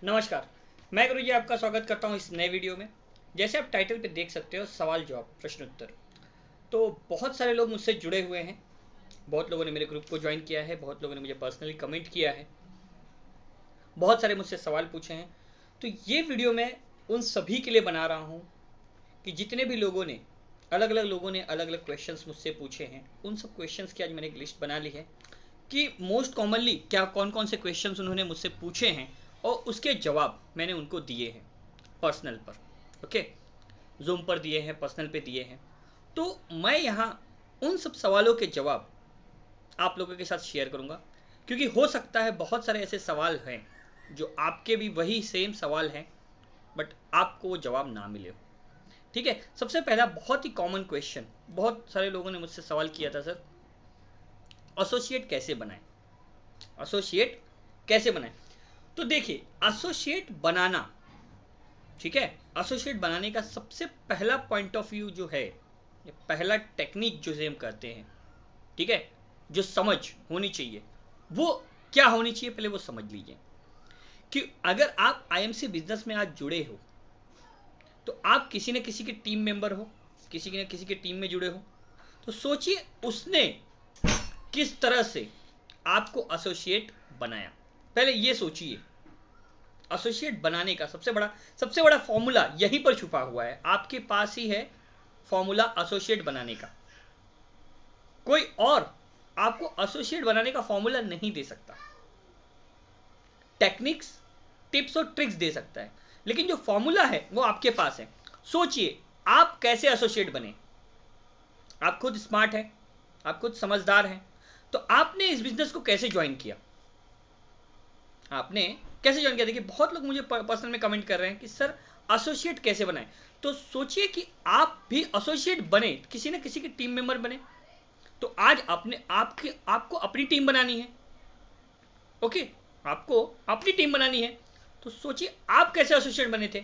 नमस्कार। मैं गुरु जी आपका स्वागत करता हूं इस नए वीडियो में। जैसे आप टाइटल पे देख सकते हो, सवाल जवाब प्रश्न उत्तर। तो बहुत सारे लोग मुझसे जुड़े हुए हैं, बहुत लोगों ने मेरे ग्रुप को ज्वाइन किया है, बहुत लोगों ने मुझे पर्सनली कमेंट किया है, बहुत सारे मुझसे सवाल पूछे हैं। तो ये वीडियो मैं उन सभी के लिए बना रहा हूँ कि जितने भी लोगों ने अलग अलग क्वेश्चंस मुझसे पूछे हैं, उन सब क्वेश्चंस की आज मैंने एक लिस्ट बना ली है कि मोस्ट कॉमनली क्या कौन कौन से क्वेश्चंस उन्होंने मुझसे पूछे हैं और उसके जवाब मैंने उनको दिए हैं पर्सनल पर। ओके, जूम पर दिए हैं, पर्सनल पे दिए हैं। तो मैं यहाँ उन सब सवालों के जवाब आप लोगों के साथ शेयर करूँगा, क्योंकि हो सकता है बहुत सारे ऐसे सवाल हैं जो आपके भी वही सेम सवाल हैं, बट आपको वो जवाब ना मिले हो। ठीक है, सबसे पहला बहुत ही कॉमन क्वेश्चन, बहुत सारे लोगों ने मुझसे सवाल किया था, सर एसोसिएट कैसे बनाएं, एसोसिएट कैसे बनाएं। तो देखिए, एसोसिएट बनाना, ठीक है, एसोसिएट बनाने का सबसे पहला पॉइंट ऑफ व्यू जो है, पहला टेक्निक जो हम करते हैं, ठीक है, जो समझ होनी चाहिए वो क्या होनी चाहिए, पहले वो समझ लीजिए कि अगर आप आईएमसी बिजनेस में आज जुड़े हो तो आप किसी न किसी के टीम मेंबर हो, किसी न किसी के टीम में जुड़े हो। तो सोचिए उसने किस तरह से आपको एसोसिएट बनाया, पहले ये सोचिए। एसोसिएट बनाने का सबसे बड़ा फॉर्मूला यहीं पर छुपा हुआ है, आपके पास ही है फॉर्मूला एसोसिएट बनाने का। कोई और आपको एसोसिएट बनाने का फॉर्मूला नहीं दे सकता, टेक्निक्स, टिप्स और ट्रिक्स दे सकता है, लेकिन जो फॉर्मूला है वो आपके पास है। सोचिए आप कैसे एसोसिएट बने। आप खुद स्मार्ट हैं, आप खुद समझदार हैं, तो आपने इस बिजनेस को कैसे ज्वाइन किया, आपने कैसे ज्वाइन किया। देखिए, बहुत लोग मुझे पर्सनल में कमेंट कर रहे हैं कि सर एसोसिएट कैसे बनाए। तो सोचिए कि आप भी एसोसिएट बने, किसी न किसी के टीम मेंबर बने। तो आज आपको अपनी टीम बनानी है। ओके, आपको अपनी टीम बनानी है। तो सोचिए आप कैसे एसोसिएट बने थे।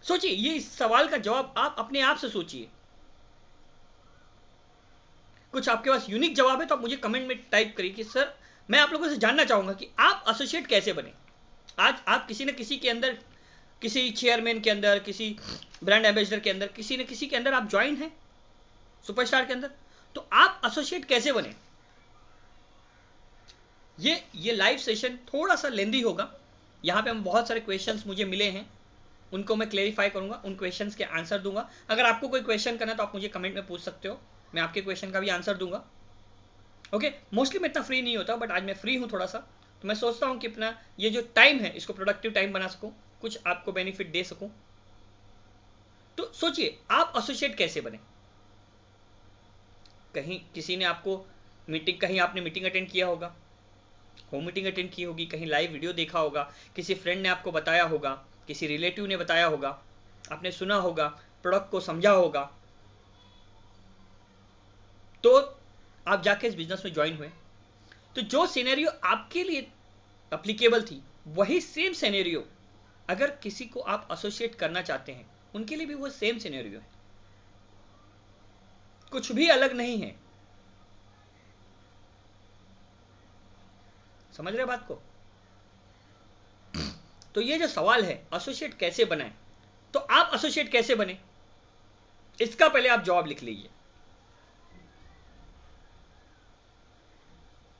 सोचिए, ये इस सवाल का जवाब आप अपने आप से सोचिए। कुछ आपके पास यूनिक जवाब है तो आप मुझे कमेंट में टाइप करिए कि सर मैं आप लोगों से जानना चाहूंगा कि आप एसोसिएट कैसे बने। आज आप किसी न किसी के अंदर, किसी चेयरमैन के अंदर, किसी ब्रांड एम्बेसडर के अंदर, किसी न किसी के अंदर आप ज्वाइन हैं, सुपरस्टार के अंदर। तो आप एसोसिएट कैसे बने। ये लाइव सेशन थोड़ा सा लेंदी होगा। यहाँ पे हम बहुत सारे क्वेश्चंस मुझे मिले हैं, उनको मैं क्लेरिफाई करूंगा, उन क्वेश्चंस के आंसर दूंगा। अगर आपको कोई क्वेश्चन करना है तो आप मुझे कमेंट में पूछ सकते हो, मैं आपके क्वेश्चन का भी आंसर दूंगा। ओके, मोस्टली मैं इतना फ्री नहीं होता, बट आज मैं फ्री हूँ थोड़ा सा, तो मैं सोचता हूँ कि अपना ये जो टाइम है इसको प्रोडक्टिव टाइम बना सकूँ, कुछ आपको बेनिफिट दे सकूँ। तो सोचिए आप एसोसिएट कैसे बने। कहीं किसी ने आपको मीटिंग, कहीं आपने मीटिंग अटेंड किया होगा, होम मीटिंग अटेंड की होगी, कहीं लाइव वीडियो देखा होगा, किसी फ्रेंड ने आपको बताया होगा, किसी रिलेटिव ने बताया होगा, आपने सुना होगा, प्रोडक्ट को समझा होगा, तो आप जाके इस बिजनेस में ज्वाइन हुए। तो जो सिनेरियो आपके लिए अप्लीकेबल थी, वही सेम सिनेरियो अगर किसी को आप एसोसिएट करना चाहते हैं, उनके लिए भी वो सेम सिनेरियो है, कुछ भी अलग नहीं है। समझ रहे बात को। तो ये जो सवाल है एसोसिएट कैसे बनाए, तो आप एसोसिएट कैसे बने, इसका पहले आप जवाब लिख लीजिए।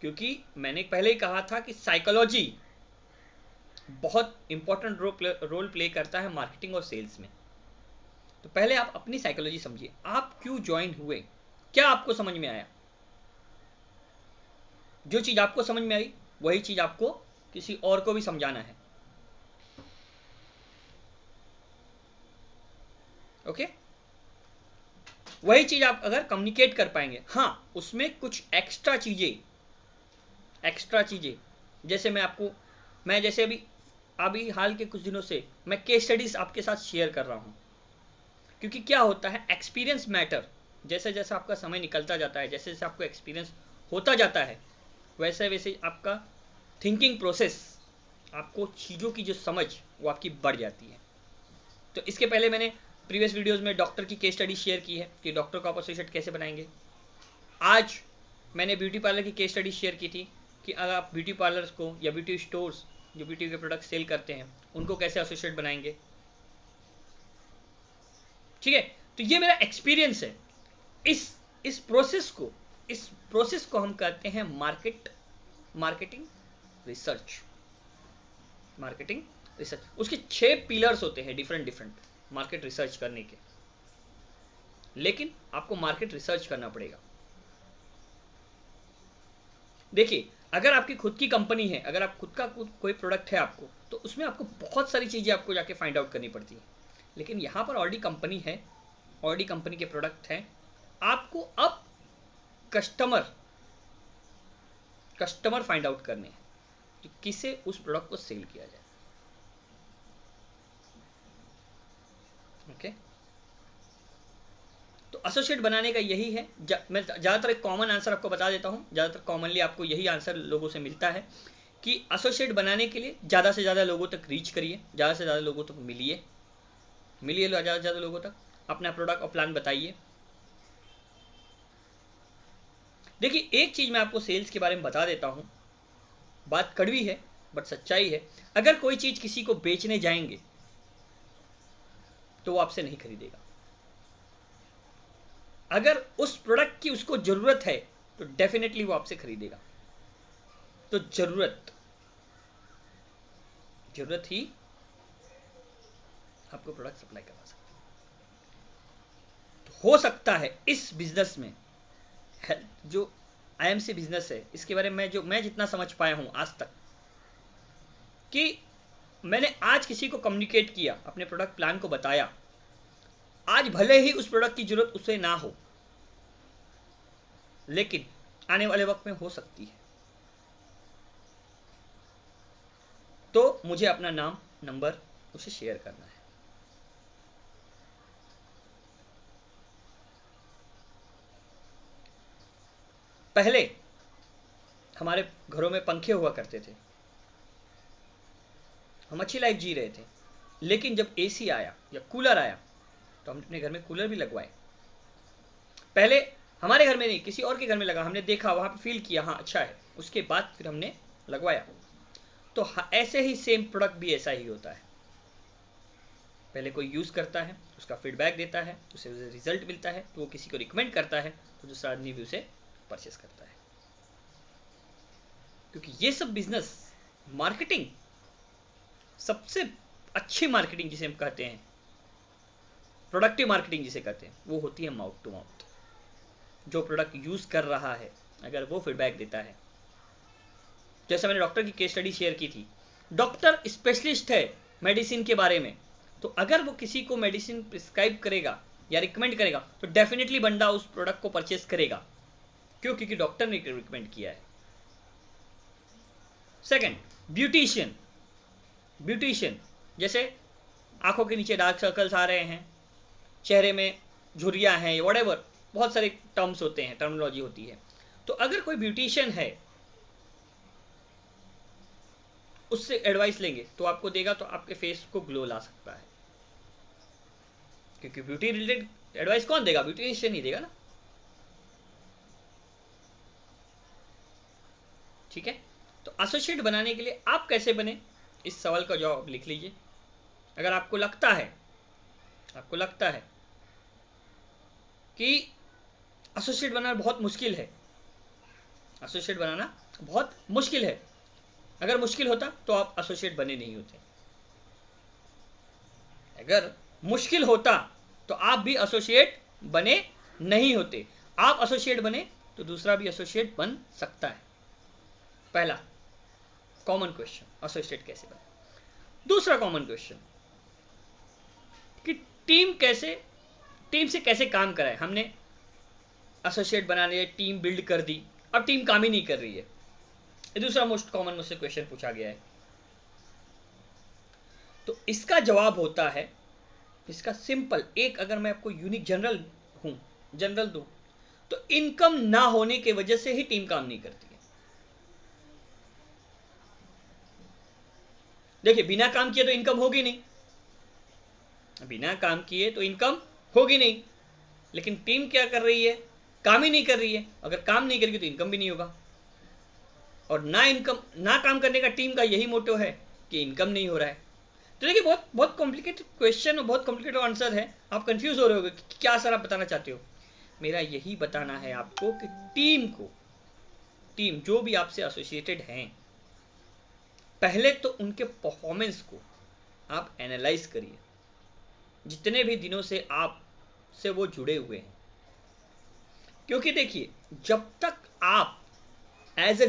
क्योंकि मैंने पहले ही कहा था कि साइकोलॉजी बहुत इंपॉर्टेंट रोल प्ले करता है मार्केटिंग और सेल्स में। तो पहले आप अपनी साइकोलॉजी समझिए, आप क्यों ज्वाइन हुए, क्या आपको समझ में आया। जो चीज आपको समझ में आई वही चीज आपको किसी और को भी समझाना है। ओके, वही चीज आप अगर कम्युनिकेट कर पाएंगे, हाँ उसमें कुछ एक्स्ट्रा चीजें, जैसे मैं जैसे अभी हाल के कुछ दिनों से मैं केस स्टडीज आपके साथ शेयर कर रहा हूं। क्योंकि क्या होता है, एक्सपीरियंस मैटर। जैसे जैसे आपका समय निकलता जाता है, जैसे जैसे आपको एक्सपीरियंस होता जाता है, वैसे वैसे आपका थिंकिंग प्रोसेस, आपको चीज़ों की जो समझ वो आपकी बढ़ जाती है। तो इसके पहले मैंने प्रीवियस वीडियोस में डॉक्टर की केस स्टडी शेयर की है कि डॉक्टर को आप एसोसिएट कैसे बनाएंगे। आज मैंने ब्यूटी पार्लर की केस स्टडी शेयर की थी कि अगर आप ब्यूटी पार्लर्स को या ब्यूटी स्टोर्स जो ब्यूटी के प्रोडक्ट सेल करते हैं उनको कैसे एसोसिएट बनाएंगे। ठीक है, तो ये मेरा एक्सपीरियंस है। इस प्रोसेस को हम कहते हैं मार्केटिंग रिसर्च। मार्केटिंग रिसर्च, उसके 6 पिलर्स होते हैं डिफरेंट मार्केट रिसर्च करने के, लेकिन आपको मार्केट रिसर्च करना पड़ेगा। देखिए, अगर आपकी खुद की कंपनी है, अगर आप खुद का कोई प्रोडक्ट है आपको, तो उसमें आपको बहुत सारी चीजें आपको जाके फाइंड आउट करनी पड़ती है। लेकिन यहां पर ऑलरेडी कंपनी है, ऑलरेडी कंपनी के प्रोडक्ट हैं, आपको अब कस्टमर फाइंड आउट करने हैं कि किसे उस प्रोडक्ट को सेल किया जाए। ओके, तो एसोसिएट बनाने का यही है। मैं ज़्यादातर एक कॉमन आंसर आपको बता देता हूँ, ज़्यादातर कॉमनली आपको यही आंसर लोगों से मिलता है कि एसोसिएट बनाने के लिए ज़्यादा से ज़्यादा लोगों तक रीच करिए, ज़्यादा से ज़्यादा लोगों तक मिलिए ज़्यादा से ज़्यादा लोगों तक अपना प्रोडक्ट और प्लान बताइए। देखिए, एक चीज़ मैं आपको सेल्स के बारे में बता देता हूँ, बात कड़वी है बट सच्चाई है। अगर कोई चीज़ किसी को बेचने जाएंगे तो वो आपसे नहीं खरीदेगा। अगर उस प्रोडक्ट की उसको जरूरत है तो डेफिनेटली वो आपसे खरीदेगा। तो जरूरत ही आपको प्रोडक्ट सप्लाई करवा सकती है। तो हो सकता है इस बिजनेस में जो आईएमसी बिजनेस है, इसके बारे में मैं जितना समझ पाया हूं आज तक, कि मैंने आज किसी को कम्युनिकेट किया, अपने प्रोडक्ट प्लान को बताया, आज भले ही उस प्रोडक्ट की जरूरत उसे ना हो, लेकिन आने वाले वक्त में हो सकती है। तो मुझे अपना नाम नंबर उसे शेयर करना है। पहले हमारे घरों में पंखे हुआ करते थे, हम अच्छी लाइफ जी रहे थे, लेकिन जब एसी आया या कूलर आया तो हमने अपने घर में कूलर भी लगवाए। पहले हमारे घर में नहीं, किसी और के घर में लगा, हमने देखा, वहां पे फील किया, हाँ अच्छा है, उसके बाद फिर हमने लगवाया। तो ऐसे ही सेम प्रोडक्ट भी ऐसा ही होता है। पहले कोई यूज करता है, उसका फीडबैक देता है, उसे रिजल्ट मिलता है, तो वो किसी को रिकमेंड करता है, तो दूसरा आदमी भी उसे परचेस करता है। क्योंकि ये सब बिजनेस मार्केटिंग, सबसे अच्छी मार्केटिंग जिसे हम कहते हैं, प्रोडक्टिव मार्केटिंग जिसे कहते हैं, वो होती है माउथ टू माउथ। जो प्रोडक्ट यूज कर रहा है अगर वो फीडबैक देता है, जैसे मैंने डॉक्टर की केस स्टडी शेयर की थी, डॉक्टर स्पेशलिस्ट है मेडिसिन के बारे में, तो अगर वो किसी को मेडिसिन प्रिस्क्राइब करेगा या रिकमेंड करेगा तो डेफिनेटली बंदा उस प्रोडक्ट को परचेस करेगा। क्यों? क्योंकि डॉक्टर ने रिकमेंड किया है। सेकंड, ब्यूटिशियन, जैसे आंखों के नीचे डार्क सर्कल्स आ रहे हैं, चेहरे में झुर्रियां हैं, व्हाटएवर, बहुत सारे टर्म्स होते हैं, टर्मिनोलॉजी होती है। तो अगर कोई ब्यूटिशियन है, उससे एडवाइस लेंगे तो आपको देगा, तो आपके फेस को ग्लो ला सकता है। क्योंकि ब्यूटी रिलेटेड एडवाइस कौन देगा? ब्यूटिशियन ही देगा ना। ठीक है, तो एसोसिएट बनाने के लिए आप कैसे बने, इस सवाल का जवाब लिख लीजिए। अगर आपको लगता है कि एसोसिएट बनाना बहुत मुश्किल है, अगर मुश्किल होता तो आप एसोसिएट बने नहीं होते। अगर मुश्किल होता तो आप भी एसोसिएट बने नहीं होते। आप एसोसिएट बने तो दूसरा भी एसोसिएट बन सकता है। पहला कॉमन क्वेश्चन, एसोसिएट कैसे बने। दूसरा कॉमन क्वेश्चन कि टीम से कैसे काम कराए। हमने एसोसिएट बनाने टीम बिल्ड कर दी, अब टीम काम ही नहीं कर रही है। ये दूसरा मोस्ट कॉमन मुझसे क्वेश्चन पूछा गया है। तो इसका जवाब होता है, इसका सिंपल एक, अगर मैं आपको यूनिक जनरल दूं, तो इनकम ना होने की वजह से ही टीम काम नहीं करती है। देखिए, बिना काम किए तो इनकम होगी नहीं, लेकिन टीम क्या कर रही है? काम ही नहीं कर रही है। अगर काम नहीं करेगी तो इनकम भी नहीं होगा। और ना काम करने का टीम का यही मोटो है कि इनकम नहीं हो रहा है। तो देखिए बहुत बहुत कॉम्प्लिकेटेड क्वेश्चन और बहुत कॉम्प्लिकेटेड आंसर है। आप कंफ्यूज हो रहे होगे कि क्या सर आप बताना चाहते हो। मेरा यही बताना है आपको कि टीम जो भी आपसे एसोसिएटेड हैं, पहले तो उनके परफॉर्मेंस को आप एनालाइज करिए, जितने भी दिनों से आप से वो जुड़े हुए हैं। क्योंकि देखिए, जब तक आप as a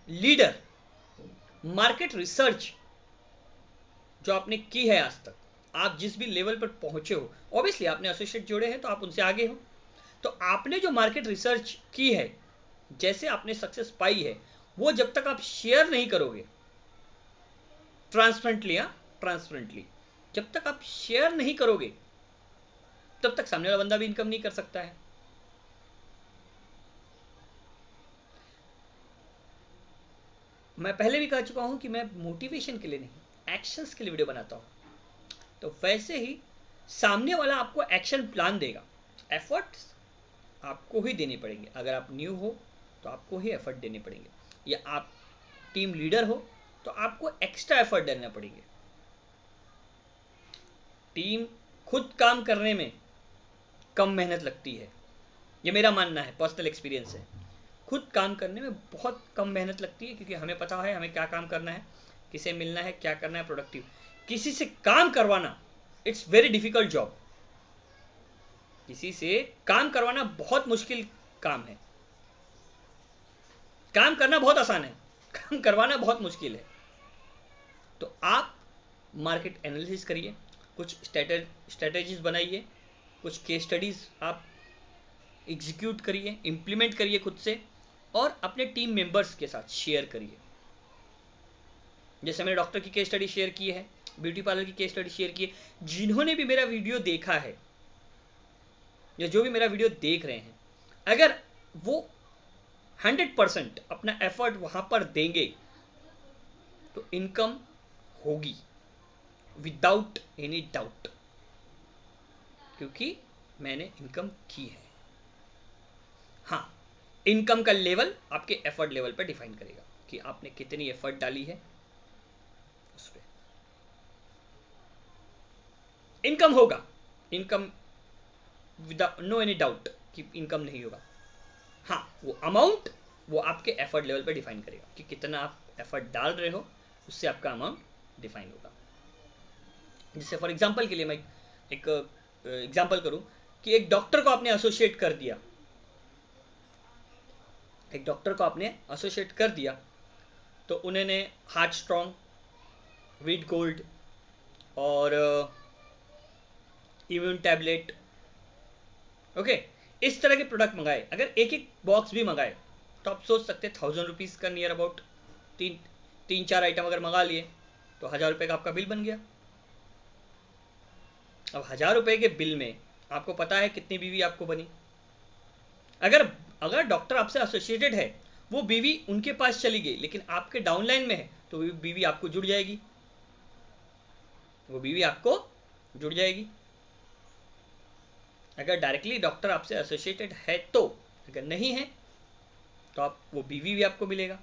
leader market research जो आपने की है आज तक, आप जिस भी लेवल पर पहुंचे हो, ऑब्वियसली आपने एसोसिएट जोड़े हैं तो आप उनसे आगे हो, तो आपने जो मार्केट रिसर्च की है, जैसे आपने सक्सेस पाई है, वो जब तक आप शेयर नहीं करोगे ट्रांसपेरेंटली, जब तक आप शेयर नहीं करोगे, तब तक सामने वाला बंदा भी इनकम नहीं कर सकता है। मैं पहले भी कह चुका हूं कि मैं मोटिवेशन के लिए नहीं, एक्शंस के लिए वीडियो बनाता हूं। तो वैसे ही सामने वाला आपको एक्शन प्लान देगा, एफर्ट्स आपको ही देने पड़ेंगे। अगर आप न्यू हो तो आपको ही एफर्ट देने पड़ेंगे, या आप टीम लीडर हो तो आपको एक्स्ट्रा एफर्ट देना पड़ेंगे। टीम खुद काम करने में कम मेहनत लगती है, ये मेरा मानना है, पर्सनल एक्सपीरियंस है। खुद काम करने में बहुत कम मेहनत लगती है, क्योंकि हमें पता है हमें क्या काम करना है, किसे मिलना है, क्या करना है, प्रोडक्टिव। किसी से काम करवाना, इट्स वेरी डिफिकल्ट जॉब। किसी से काम करवाना बहुत मुश्किल काम है। काम करना बहुत आसान है, काम करवाना बहुत मुश्किल है। तो आप मार्केट एनालिसिस करिए, कुछ स्ट्रेटेजीज बनाइए, कुछ केस स्टडीज आप एग्जीक्यूट करिए, इंप्लीमेंट करिए खुद से, और अपने टीम मेंबर्स के साथ शेयर करिए। जैसे मैंने डॉक्टर की केस स्टडी शेयर की है, ब्यूटी पार्लर की केस स्टडी शेयर की है। जिन्होंने भी मेरा वीडियो देखा है, या जो भी मेरा वीडियो देख रहे हैं, अगर वो 100% अपना एफर्ट वहां पर देंगे तो इनकम होगी, विदाउट एनी डाउट, क्योंकि मैंने इनकम की है। हाँ, इनकम का लेवल आपके एफर्ट लेवल पर डिफाइन करेगा कि आपने कितनी एफर्ट डाली है उस पर। इनकम होगा, income without no any doubt कि इनकम नहीं होगा। हाँ, वो अमाउंट वो आपके एफर्ट लेवल पर डिफाइन करेगा कि कितना आप एफर्ट डाल रहे हो, उससे आपका अमाउंट डिफाइन होगा। जैसे फॉर एग्जांपल के लिए मैं एक एग्जांपल करूं कि एक डॉक्टर को आपने एसोसिएट कर दिया, एक डॉक्टर को आपने एसोसिएट कर दिया, तो उन्होंने हार्ट स्ट्रॉन्ग, वीट गोल्ड और इम्यून टैबलेट, ओके, इस तरह के प्रोडक्ट मंगाए। अगर एक एक बॉक्स भी मंगाए तो आप सोच सकते हैं 1000 रुपीज़ का नियर अबाउट, तीन चार आइटम अगर मंगा लिए तो 1000 रुपये का आपका बिल बन गया। अब 1000 रुपये के बिल में आपको पता है कितनी बीवी आपको बनी। अगर डॉक्टर आपसे एसोसिएटेड है, वो बीवी उनके पास चली गई, लेकिन आपके डाउनलाइन में है, तो बीवी आपको जुड़ जाएगी, वो बीवी आपको जुड़ जाएगी। अगर डायरेक्टली डॉक्टर आपसे एसोसिएटेड है तो, अगर नहीं है तो आप वो बीवी भी आपको मिलेगा।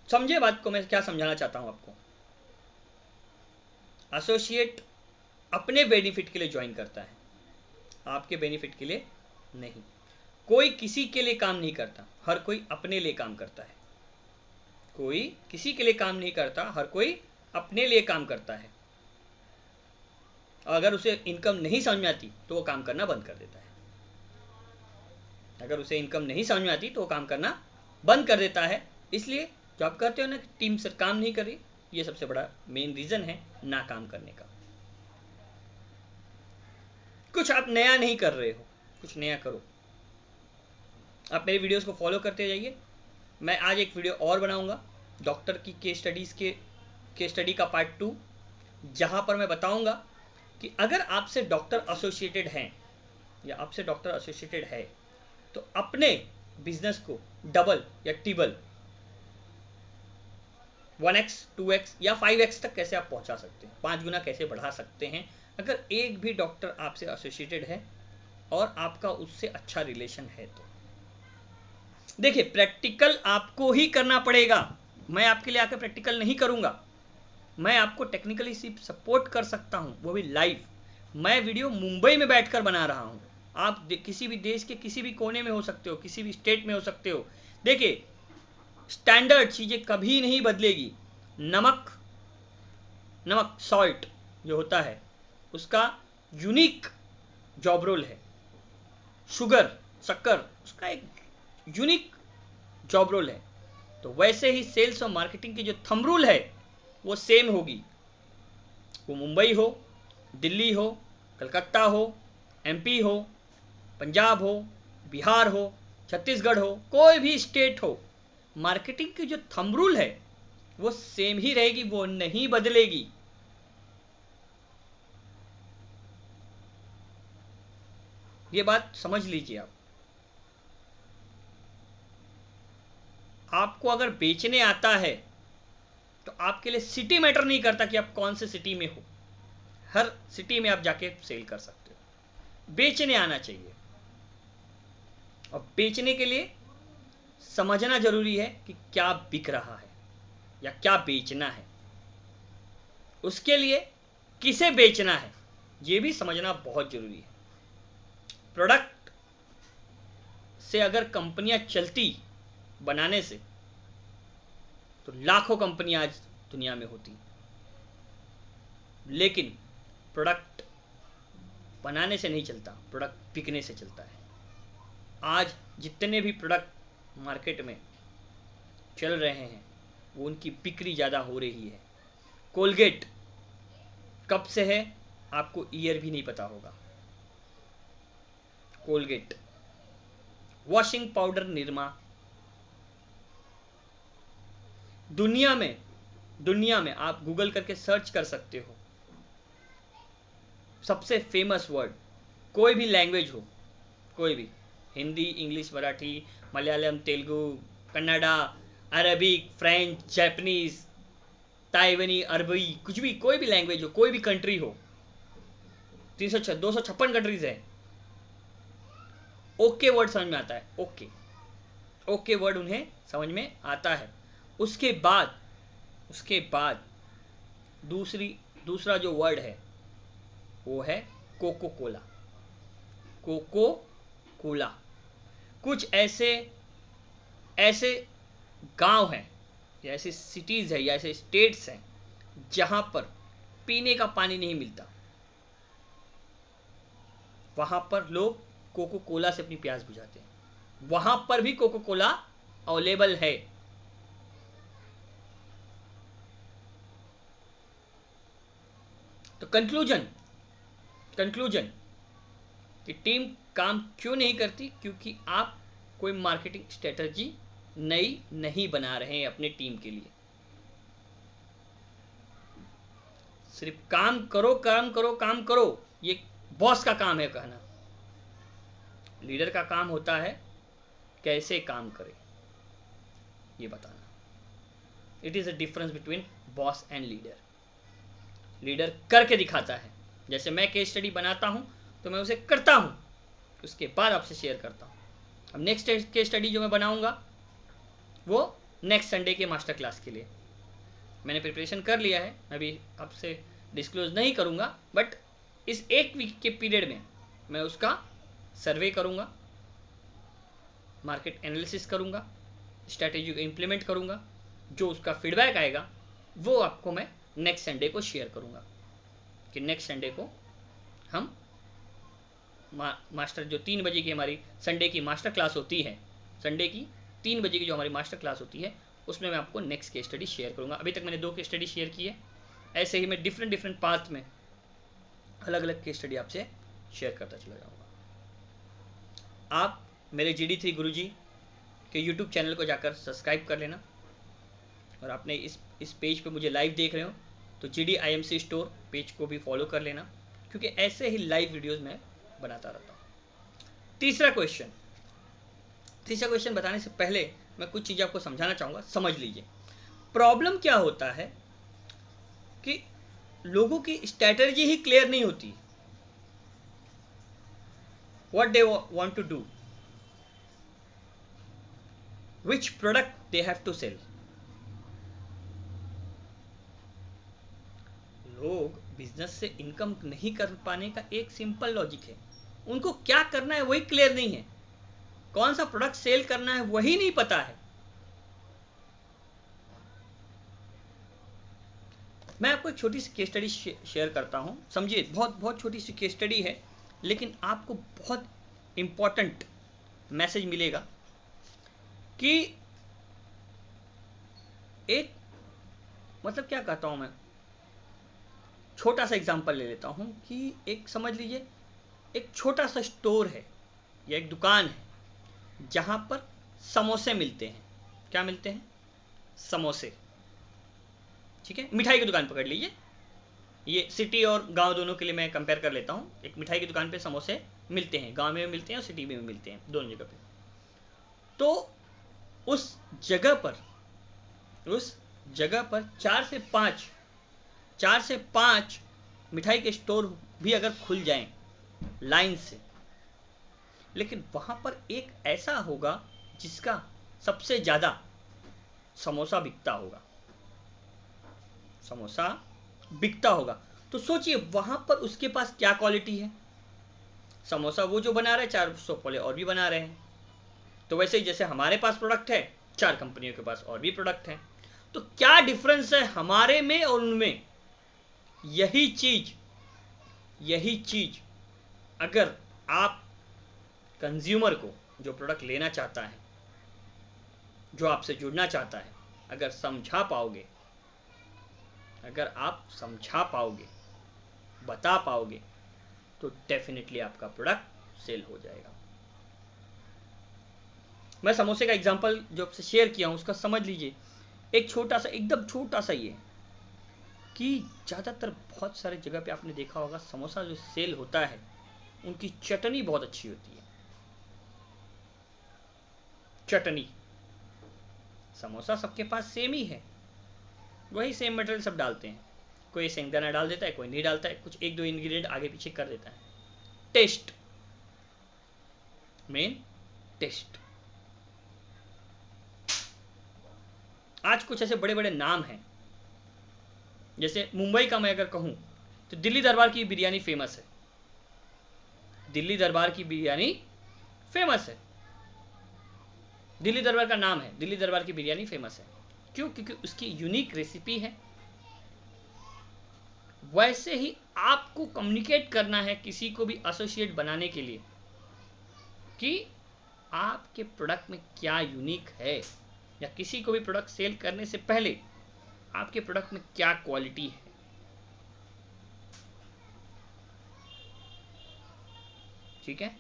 समझे बात को मैं क्या समझाना चाहता हूं आपको। एसोसिएट अपने बेनिफिट के लिए ज्वाइन करता है, आपके बेनिफिट के लिए नहीं। कोई किसी के लिए काम नहीं करता, हर कोई अपने लिए काम करता है। कोई किसी के लिए काम नहीं करता, हर कोई अपने लिए काम करता है। अगर उसे इनकम नहीं समझ में आती तो वो काम करना बंद कर देता है। अगर उसे इनकम नहीं समझ में आती तो वो काम करना बंद कर देता है। इसलिए जो आप कहते हो ना टीम से काम नहीं कर रही, ये सबसे बड़ा मेन रीजन है ना काम करने का। कुछ आप नया नहीं कर रहे हो, कुछ नया करो। आप मेरे वीडियोस को फॉलो करते जाइए। मैं आज एक वीडियो और बनाऊंगा डॉक्टर की केस स्टडी का पार्ट 2, जहां पर मैं बताऊंगा कि अगर आपसे डॉक्टर एसोसिएटेड हैं, या आपसे डॉक्टर एसोसिएटेड है, तो अपने बिजनेस को डबल या ट्रिपल, 1x 2x या 5x तक कैसे आप पहुंचा सकते हैं, 5 गुना कैसे बढ़ा सकते हैं, अगर एक भी डॉक्टर आपसे एसोसिएटेड है और आपका उससे अच्छा रिलेशन है तो देखिए, प्रैक्टिकल आपको ही करना पड़ेगा। मैं आपके लिए आकर प्रैक्टिकल नहीं करूंगा, मैं आपको टेक्निकली सिर्फ सपोर्ट कर सकता हूं, वो भी लाइव। मैं वीडियो मुंबई में बैठकर बना रहा हूं, आप किसी भी देश के किसी भी कोने में हो सकते हो, किसी भी स्टेट में हो सकते हो। देखिए, स्टैंडर्ड चीजें कभी नहीं बदलेगी। नमक नमक सॉल्ट जो होता है उसका यूनिक जॉब रोल है, शुगर शक्कर उसका एक यूनिक जॉब रोल है। तो वैसे ही सेल्स और मार्केटिंग की जो थंब रूल है वो सेम होगी। वो मुंबई हो, दिल्ली हो, कलकत्ता हो, एमपी हो, पंजाब हो, बिहार हो, छत्तीसगढ़ हो, कोई भी स्टेट हो, मार्केटिंग की जो थंब रूल है वो सेम ही रहेगी, वो नहीं बदलेगी। ये बात समझ लीजिए आप। आपको अगर बेचने आता है तो आपके लिए सिटी मैटर नहीं करता कि आप कौन से सिटी में हो, हर सिटी में आप जाके सेल कर सकते हो। बेचने आना चाहिए, और बेचने के लिए समझना जरूरी है कि क्या बिक रहा है या क्या बेचना है। उसके लिए किसे बेचना है ये भी समझना बहुत जरूरी है। प्रोडक्ट से अगर कंपनियां चलती बनाने से तो लाखों कंपनियां आज दुनिया में होती, लेकिन प्रोडक्ट बनाने से नहीं चलता, प्रोडक्ट बिकने से चलता है। आज जितने भी प्रोडक्ट मार्केट में चल रहे हैं वो उनकी बिक्री ज़्यादा हो रही है। कोलगेट कब से है आपको ईयर भी नहीं पता होगा। कोलगेट, वॉशिंग पाउडर निरमा, दुनिया में आप गूगल करके सर्च कर सकते हो, सबसे फेमस वर्ड, कोई भी लैंग्वेज हो, कोई भी, Hindi, English, Marathi, Malayalam, Telugu, Kannada, Arabic, French, Japanese, ताइवानी, अरबी, कुछ भी, कोई भी लैंग्वेज हो, कोई भी कंट्री हो, 256 कंट्रीज है, ओके वर्ड समझ में आता है। ओके ओके वर्ड उन्हें समझ में आता है। उसके बाद दूसरा जो वर्ड है वो है कोको कोला। Cocoa Cola. कुछ ऐसे गांव हैं या ऐसी सिटीज है या ऐसे स्टेट्स हैं जहां पर पीने का पानी नहीं मिलता, वहां पर लोग कोको कोला से अपनी प्यास बुझाते हैं। वहां पर भी कोको कोला अवेलेबल है। तो कंक्लूजन कि टीम काम क्यों नहीं करती, क्योंकि आप कोई मार्केटिंग स्ट्रेटजी नई नहीं बना रहे हैं अपने टीम के लिए। सिर्फ काम करो काम करो काम करो, ये बॉस का काम है कहना। लीडर का काम होता है कैसे काम करे ये बताना। It is a difference between boss and leader. Leader करके दिखाता है, जैसे मैं केस स्टडी बनाता हूं तो मैं उसे करता हूं, उसके बाद आपसे शेयर करता हूं। अब नेक्स्ट केस स्टडी जो मैं बनाऊंगा वो नेक्स्ट संडे के मास्टर क्लास के लिए मैंने प्रिपरेशन कर लिया है। मैं अभी आपसे डिस्क्लोज नहीं करूंगा, बट इस एक वीक के पीरियड में मैं उसका सर्वे करूंगा, मार्केट एनालिसिस करूंगा, स्ट्रैटेजी को इम्प्लीमेंट करूंगा। जो उसका फीडबैक आएगा वो आपको मैं नेक्स्ट संडे को शेयर करूंगा कि नेक्स्ट संडे को हम मास्टर जो 3 बजे की हमारी संडे की मास्टर क्लास होती है, संडे की 3 बजे की जो हमारी मास्टर क्लास होती है उसमें मैं आपको नेक्स्ट केस स्टडी शेयर करूंगा। अभी तक मैंने 2 केस स्टडी शेयर की है, ऐसे ही मैं डिफरेंट पाथ में अलग अलग केस स्टडी आपसे शेयर करता चला जाऊंगा। आप मेरे GD3 गुरुजी के यूट्यूब चैनल को जाकर सब्सक्राइब कर लेना, और आपने इस पेज पे मुझे लाइव देख रहे हो तो GD IMC स्टोर पेज को भी फॉलो कर लेना, क्योंकि ऐसे ही लाइव वीडियोस मैं बनाता रहता हूँ। तीसरा क्वेश्चन बताने से पहले मैं कुछ चीज़ें आपको समझाना चाहूँगा, समझ लीजिए। प्रॉब्लम क्या होता है कि लोगों की स्ट्रैटेजी ही क्लियर नहीं होती। what they want to do, which product they have to sell. लोग बिजनेस से इनकम नहीं कर पाने का एक सिंपल लॉजिक है, उनको क्या करना है वही क्लियर नहीं है, कौन सा प्रोडक्ट सेल करना है वही नहीं पता है। मैं आपको एक छोटी सी केस स्टडी शेयर करता हूं, समझिए, बहुत बहुत छोटी सी केस स्टडी है, लेकिन आपको बहुत इंपॉर्टेंट मैसेज मिलेगा कि एक, मतलब क्या कहता हूं मैं, छोटा सा एग्जांपल ले लेता हूं कि एक, समझ लीजिए, एक छोटा सा स्टोर है या एक दुकान है जहां पर समोसे मिलते हैं। क्या मिलते हैं? समोसे। ठीक है, मिठाई की दुकान पकड़ लीजिए, ये सिटी और गांव दोनों के लिए मैं कंपेयर कर लेता हूं। एक मिठाई की दुकान पे समोसे मिलते हैं, गांव में भी मिलते हैं और सिटी में भी मिलते हैं, दोनों जगह पे। तो उस जगह पर 4 से 5 मिठाई के स्टोर भी अगर खुल जाएं लाइन से, लेकिन वहां पर एक ऐसा होगा जिसका सबसे ज्यादा समोसा बिकता होगा। तो सोचिए वहां पर उसके पास क्या क्वालिटी है। समोसा वो जो बना रहे हैं 400 वाले और भी बना रहे हैं, तो वैसे ही जैसे हमारे पास प्रोडक्ट है, 4 कंपनियों के पास और भी प्रोडक्ट है। तो क्या डिफरेंस है हमारे में और उनमें? यही चीज अगर आप कंज्यूमर को, जो प्रोडक्ट लेना चाहता है, जो आपसे जुड़ना चाहता है, अगर आप समझा पाओगे, बता पाओगे, तो डेफिनेटली आपका प्रोडक्ट सेल हो जाएगा। मैं समोसे का एग्जांपल जो आपसे शेयर किया हूं उसका समझ लीजिए, एक छोटा सा, एकदम छोटा सा ये, कि ज्यादातर बहुत सारे जगह पे आपने देखा होगा समोसा जो सेल होता है उनकी चटनी बहुत अच्छी होती है। चटनी, समोसा सबके पास सेम ही है, वही सेम मटेरियल सब डालते हैं, कोई शेंगदाना डाल देता है, कोई नहीं डालता है, कुछ 1-2 इंग्रेडिएंट आगे पीछे कर देता है। Test, main test. आज कुछ ऐसे बड़े बड़े नाम हैं, जैसे मुंबई का मैं अगर कहूं तो दिल्ली दरबार की बिरयानी फेमस है। दिल्ली दरबार का नाम है, दिल्ली दरबार की बिरयानी फेमस है। क्यों? क्योंकि उसकी यूनिक रेसिपी है। वैसे ही आपको कम्युनिकेट करना है किसी को भी एसोसिएट बनाने के लिए कि आपके प्रोडक्ट में क्या यूनिक है, या किसी को भी प्रोडक्ट सेल करने से पहले आपके प्रोडक्ट में क्या क्वालिटी है। ठीक है,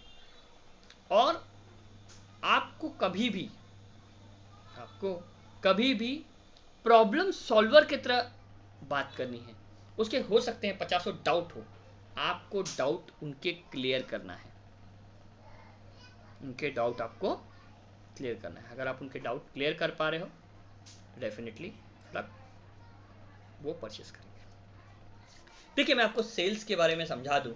और आपको कभी भी प्रॉब्लम सॉल्वर की तरह बात करनी है। उसके हो सकते हैं 50 डाउट हो, आपको डाउट उनके क्लियर करना है। अगर आप उनके डाउट क्लियर कर पा रहे हो, डेफिनेटली वो परचेस करेंगे। देखिए, मैं आपको सेल्स के बारे में समझा दूं।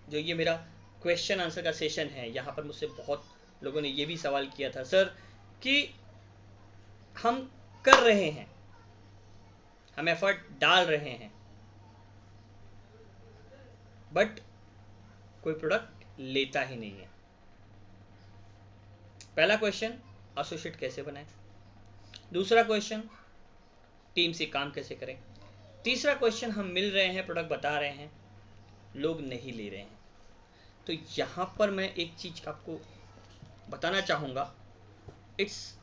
जो ये मेरा क्वेश्चन आंसर का सेशन है, यहाँ पर मुझसे बहुत लोगों ने ये भी सवाल किया था, सर कि हम कर रहे हैं, हम एफर्ट डाल रहे हैं, बट कोई प्रोडक्ट लेता ही नहीं है। पहला क्वेश्चन, एसोसिएट कैसे बनाएं। दूसरा क्वेश्चन, टीम से काम कैसे करें। तीसरा क्वेश्चन, हम मिल रहे हैं, प्रोडक्ट बता रहे हैं, लोग नहीं ले रहे हैं। तो यहां पर मैं एक चीज आपको बताना चाहूंगा, it's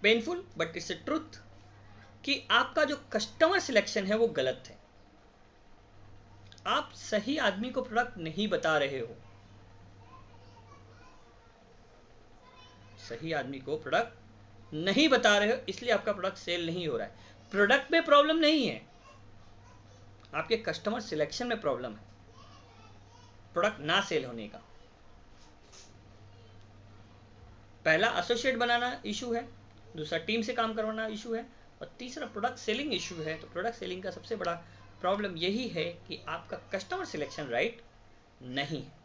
painful but it's a truth, कि आपका जो कस्टमर सिलेक्शन है वो गलत है। आप सही आदमी को प्रोडक्ट नहीं बता रहे हो। इसलिए आपका प्रोडक्ट सेल नहीं हो रहा है। प्रोडक्ट में प्रॉब्लम नहीं है, आपके कस्टमर सिलेक्शन में प्रॉब्लम है, प्रोडक्ट ना सेल होने का। पहला एसोसिएट बनाना इशू है, दूसरा टीम से काम करवाना इशू है, और तीसरा प्रोडक्ट सेलिंग इशू है। तो प्रोडक्ट सेलिंग का सबसे बड़ा प्रॉब्लम यही है कि आपका कस्टमर सिलेक्शन राइट नहीं है।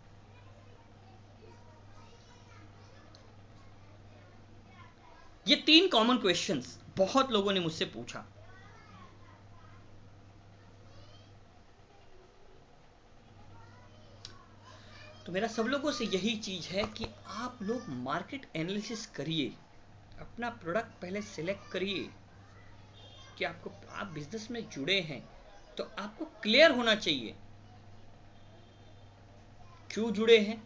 ये 3 कॉमन क्वेश्चंस बहुत लोगों ने मुझसे पूछा। तो मेरा सब लोगों से यही चीज है कि आप लोग मार्केट एनालिसिस करिए, अपना प्रोडक्ट पहले सिलेक्ट करिए कि आपको, आप बिजनेस में जुड़े हैं तो आपको क्लियर होना चाहिए क्यों जुड़े हैं,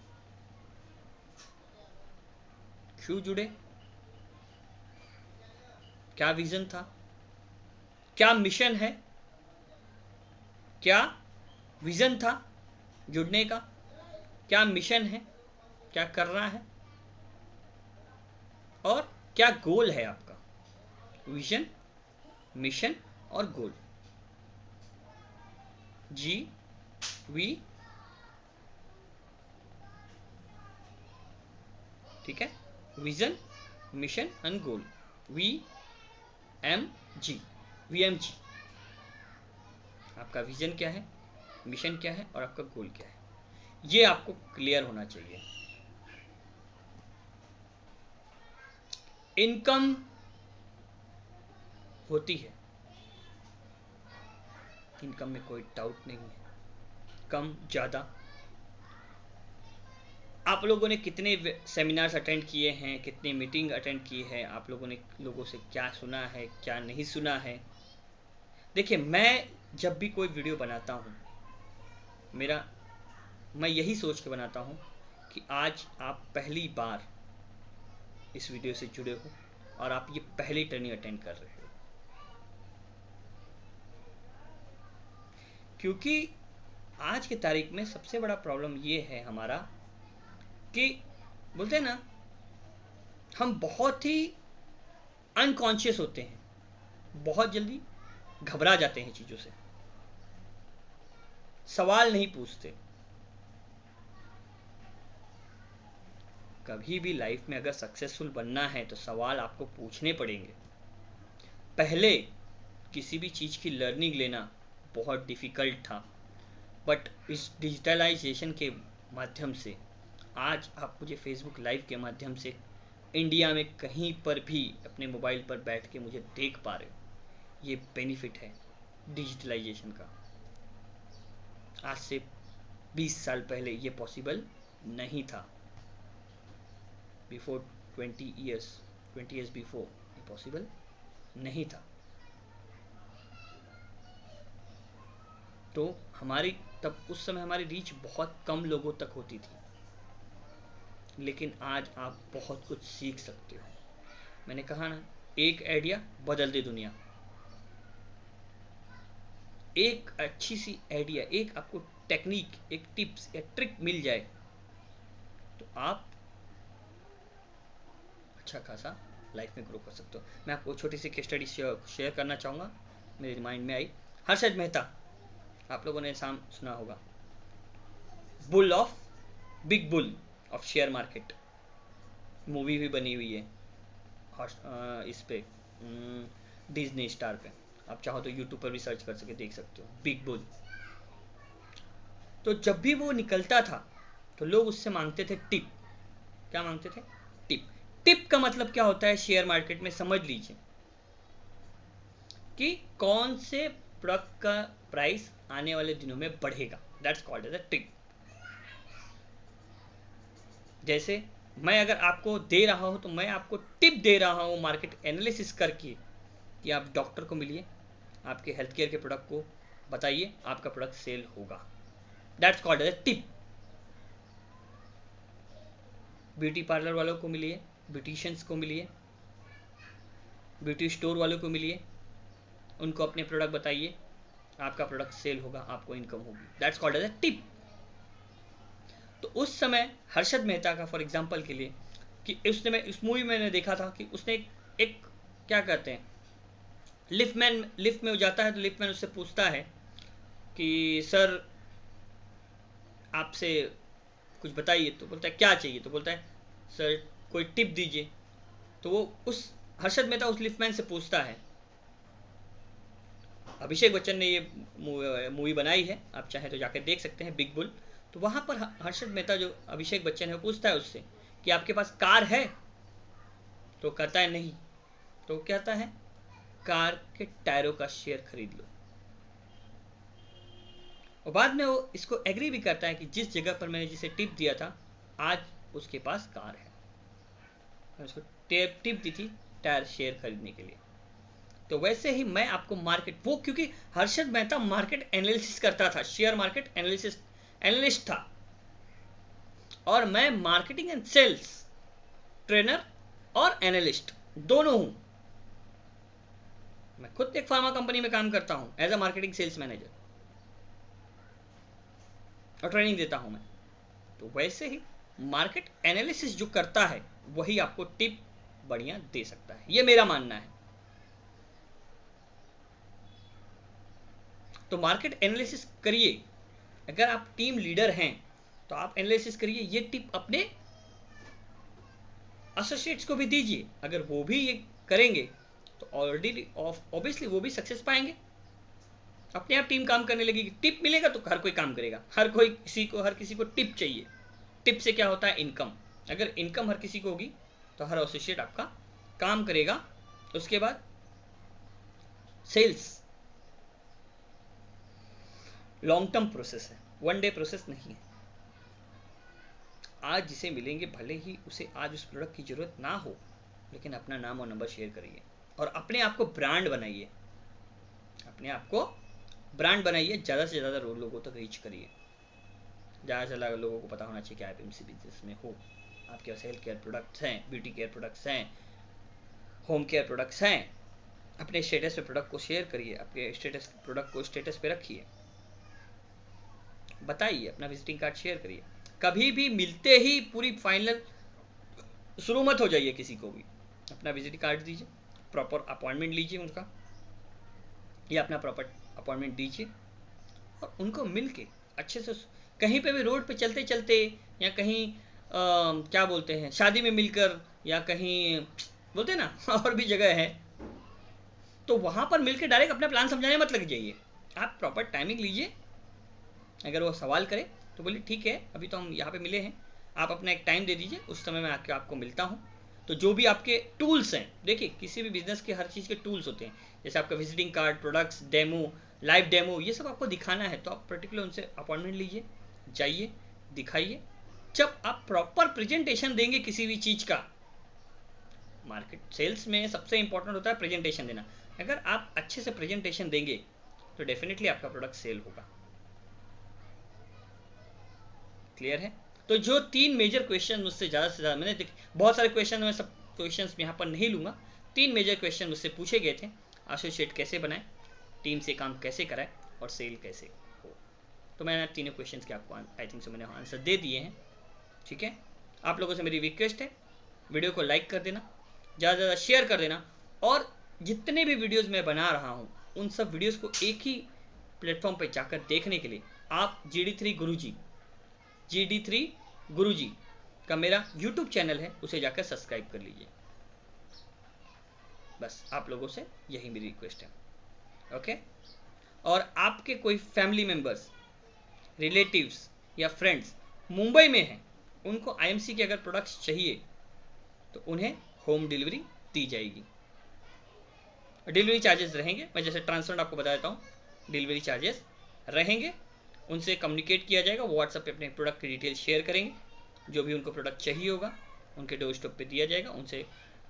क्यों जुड़े, क्या विजन था, क्या मिशन है, क्या विजन था जुड़ने का, क्या मिशन है, क्या करना है, और क्या गोल है आपका। विजन, मिशन और गोल, जी वी, ठीक है, vision, mission and goal, V M G, VMG। आपका विजन क्या है, मिशन क्या है और आपका गोल क्या है, ये आपको क्लियर होना चाहिए। इनकम होती है, इनकम में कोई डाउट नहीं है, कम ज़्यादा। आप लोगों ने कितने सेमिनार्स अटेंड किए हैं, कितनी मीटिंग अटेंड की है, आप लोगों ने लोगों से क्या सुना है, क्या नहीं सुना है। देखिए, मैं जब भी कोई वीडियो बनाता हूँ, मैं यही सोच के बनाता हूँ कि आज आप पहली बार इस वीडियो से जुड़े हो और आप ये पहली ट्रेनिंग अटेंड कर रहे हो, क्योंकि आज की तारीख में सबसे बड़ा प्रॉब्लम ये है हमारा कि बोलते हैं ना, हम बहुत ही अनकॉन्शियस होते हैं, बहुत जल्दी घबरा जाते हैं चीज़ों से, सवाल नहीं पूछते। कभी भी लाइफ में अगर सक्सेसफुल बनना है तो सवाल आपको पूछने पड़ेंगे। पहले किसी भी चीज़ की लर्निंग लेना बहुत डिफ़िकल्ट था, बट इस डिजिटलाइजेशन के माध्यम से आज आप मुझे फेसबुक लाइव के माध्यम से इंडिया में कहीं पर भी अपने मोबाइल पर बैठ के मुझे देख पा रहे हो। ये बेनिफिट है डिजिटलाइजेशन का। आज से 20 साल पहले ये पॉसिबल नहीं था। बिफोर 20 years बिफोर ये पॉसिबल नहीं था। तो हमारी तब उस समय हमारी रीच बहुत कम लोगों तक होती थी, लेकिन आज आप बहुत कुछ सीख सकते हो। मैंने कहा ना, एक आइडिया बदल दे दुनिया। एक अच्छी सी आइडिया, एक आपको टेक्निक, एक टिप्स या ट्रिक मिल जाए तो आप अच्छा खासा लाइफ में ग्रो कर सकते हो। मैं आपको छोटी सी केस स्टडी शेयर करना चाहूँगा, मेरे माइंड में आई। हर्षद मेहता, आप लोगों ने नाम सुना होगा, bull of big bull of share market, movie भी बनी हुई है इस पे डिज्नी स्टार पे। आप चाहो तो यूट्यूब पर भी सर्च कर सके, देख सकते हो बिग बुल। तो जब भी वो निकलता था तो लोग उससे मांगते थे टिप। क्या मांगते थे? टिप। टिप का मतलब क्या होता है शेयर मार्केट में, समझ लीजिए कि कौन से प्रोडक्ट का प्राइस आने वाले दिनों में बढ़ेगा, that's called as a tip. जैसे मैं अगर आपको दे रहा हूं तो मैं आपको टिप दे रहा हूं मार्केट एनालिसिस करके कि आप डॉक्टर को मिलिए, आपके हेल्थ केयर के प्रोडक्ट को बताइए, आपका प्रोडक्ट सेल होगा, that's called as a tip. Beauty parlour वालों को मिलिए, ब्यूटिशियंस को मिलिए, ब्यूटी स्टोर वालों को मिलिए, उनको अपने प्रोडक्ट बताइए, आपका प्रोडक्ट सेल होगा, आपको इनकम होगी, that's called as a tip. तो उस समय हर्षद मेहता का फॉर एग्जांपल के लिए, कि उसने, मैं इस मूवी में मैंने देखा था कि उसने एक क्या कहते हैं, लिफ्ट में जाता है तो लिफ्टमैन उससे पूछता है कि सर आपसे कुछ बताइए, तो बोलता है क्या चाहिए, तो बोलता है सर कोई टिप दीजिए। तो वो उस हर्षद मेहता उस लिफ्टमैन से पूछता है, अभिषेक बच्चन ने ये मूवी बनाई है, आप चाहें तो जाकर देख सकते हैं, बिग बुल। तो वहां पर हर्षद मेहता जो अभिषेक बच्चन है वो पूछता है उससे कि आपके पास कार है, तो कहता है नहीं। तो कहता है कार के टायरों का शेयर खरीद लो। और बाद में वो इसको एग्री भी करता है कि जिस जगह पर मैंने जिसे टिप दिया था आज उसके पास कार है, मैंने उसको टिप दी थी टायर शेयर खरीदने के लिए। तो वैसे ही मैं आपको मार्केट, वो क्योंकि हर्षद मेहता मार्केट एनालिसिस करता था, शेयर मार्केट एनालिस्ट था, और मैं मार्केटिंग एंड सेल्स ट्रेनर और एनालिस्ट दोनों हूं। मैं खुद एक फार्मा कंपनी में काम करता हूं as a marketing sales manager, और ट्रेनिंग देता हूं मैं। तो वैसे ही मार्केट एनालिसिस जो करता है वही आपको टिप बढ़िया दे सकता है, ये मेरा मानना है। तो मार्केट एनालिसिस करिए। अगर आप टीम लीडर हैं तो आप एनालिसिस करिए, ये टिप अपने एसोसिएट्स को भी दीजिए। अगर वो भी ये करेंगे तो ऑलरेडी ऑब्वियसली वो भी सक्सेस पाएंगे, अपने आप टीम काम करने लगेगी। टिप मिलेगा तो हर कोई काम करेगा, हर किसी को टिप चाहिए। टिप से क्या होता है? इनकम। अगर इनकम हर किसी को होगी तो हर एसोसिएट आपका काम करेगा। उसके बाद सेल्स लॉन्ग टर्म प्रोसेस है, वन डे प्रोसेस नहीं है। आज जिसे मिलेंगे भले ही उसे आज उस प्रोडक्ट की जरूरत ना हो, लेकिन अपना नाम और नंबर शेयर करिए और अपने आप को ब्रांड बनाइए। अपने आप को ब्रांड बनाइए, ज़्यादा से ज़्यादा लोगों तक रीच करिए। ज़्यादा से ज़्यादा लोगों को पता होना चाहिए कि आप एमसी बिजनेस में हो, आपके पास हेल्थ केयर प्रोडक्ट्स हैं, ब्यूटी केयर प्रोडक्ट्स हैं, होम केयर प्रोडक्ट्स हैं। अपने स्टेटस पे प्रोडक्ट को शेयर करिए, अपने स्टेटस प्रोडक्ट को स्टेटस पे रखिए, बताइए, अपना विजिटिंग कार्ड शेयर करिए। कभी भी मिलते ही पूरी फाइनल शुरू मत हो जाइए किसी को भी। अपना विजिटिंग कार्ड दीजिए, प्रॉपर अपॉइंटमेंट लीजिए उनका, या अपना प्रॉपर अपॉइंटमेंट दीजिए और उनको मिल के अच्छे से, कहीं पे भी रोड पे चलते चलते या कहीं क्या बोलते हैं शादी में मिलकर, या कहीं बोलते हैं ना और भी जगह है, तो वहां पर मिलकर डायरेक्ट अपना प्लान समझाने मत लग जाइए। आप प्रॉपर टाइमिंग लीजिए। अगर वो सवाल करे तो बोलिए ठीक है अभी तो हम यहाँ पे मिले हैं, आप अपना एक टाइम दे दीजिए, उस समय मैं आके आपको मिलता हूँ। तो जो भी आपके टूल्स हैं, देखिए किसी भी बिजनेस के हर चीज़ के टूल्स होते हैं, जैसे आपका visiting card, products, demo, live demo, ये सब आपको दिखाना है तो आप पर्टिकुलर उनसे अपॉइंटमेंट लीजिए, जाइए, दिखाइए। जब आप प्रॉपर प्रेजेंटेशन देंगे किसी भी चीज़ का, मार्केट सेल्स में सबसे इंपॉर्टेंट होता है प्रेजेंटेशन देना। अगर आप अच्छे से प्रेजेंटेशन देंगे तो डेफिनेटली आपका प्रोडक्ट सेल होगा। क्लियर है? तो जो 3 मेजर क्वेश्चन मुझसे ज़्यादा से ज़्यादा, मैंने बहुत सारे क्वेश्चन, मैं सब क्वेश्चन यहाँ पर नहीं लूँगा, 3 मेजर क्वेश्चन मुझसे पूछे गए थे। एसोसिएट कैसे बनाए, टीम से काम कैसे कराए और सेल कैसे हो। तो मैंने तीनों क्वेश्चन के आपको आई थिंक से मैंने आंसर दे दिए हैं। ठीक है, आप लोगों से मेरी रिक्वेस्ट है, वीडियो को लाइक कर देना, ज़्यादा से ज़्यादा शेयर कर देना, और जितने भी वीडियोज़ मैं बना रहा हूँ उन सब वीडियोज़ को एक ही प्लेटफॉर्म पर जाकर देखने के लिए आप GD3 गुरुजी का मेरा YouTube चैनल है, उसे जाकर सब्सक्राइब कर लीजिए। बस आप लोगों से यही मेरी रिक्वेस्ट है। ओके, और आपके कोई फैमिली मेंबर्स, रिलेटिव्स या फ्रेंड्स मुंबई में हैं, उनको IMC के अगर प्रोडक्ट्स चाहिए तो उन्हें होम डिलीवरी दी जाएगी। डिलीवरी चार्जेस रहेंगे, मैं जैसे ट्रांसफर आपको बता देता हूँ, डिलीवरी चार्जेस रहेंगे। उनसे कम्युनिकेट किया जाएगा, वो व्हाट्सएप पे अपने प्रोडक्ट की डिटेल शेयर करेंगे, जो भी उनको प्रोडक्ट चाहिए होगा उनके डोर स्टॉप पे दिया जाएगा। उनसे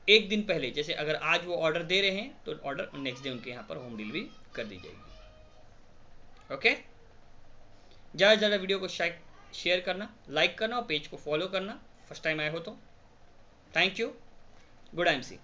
एक दिन पहले, जैसे अगर आज वो ऑर्डर दे रहे हैं तो ऑर्डर नेक्स्ट डे उनके यहाँ पर होम डिलीवरी कर दी जाएगी। ओके, ज़्यादा से ज़्यादा वीडियो को शेयर करना, लाइक करना और पेज को फॉलो करना, फर्स्ट टाइम आए हो तो। Thank you, good IMC।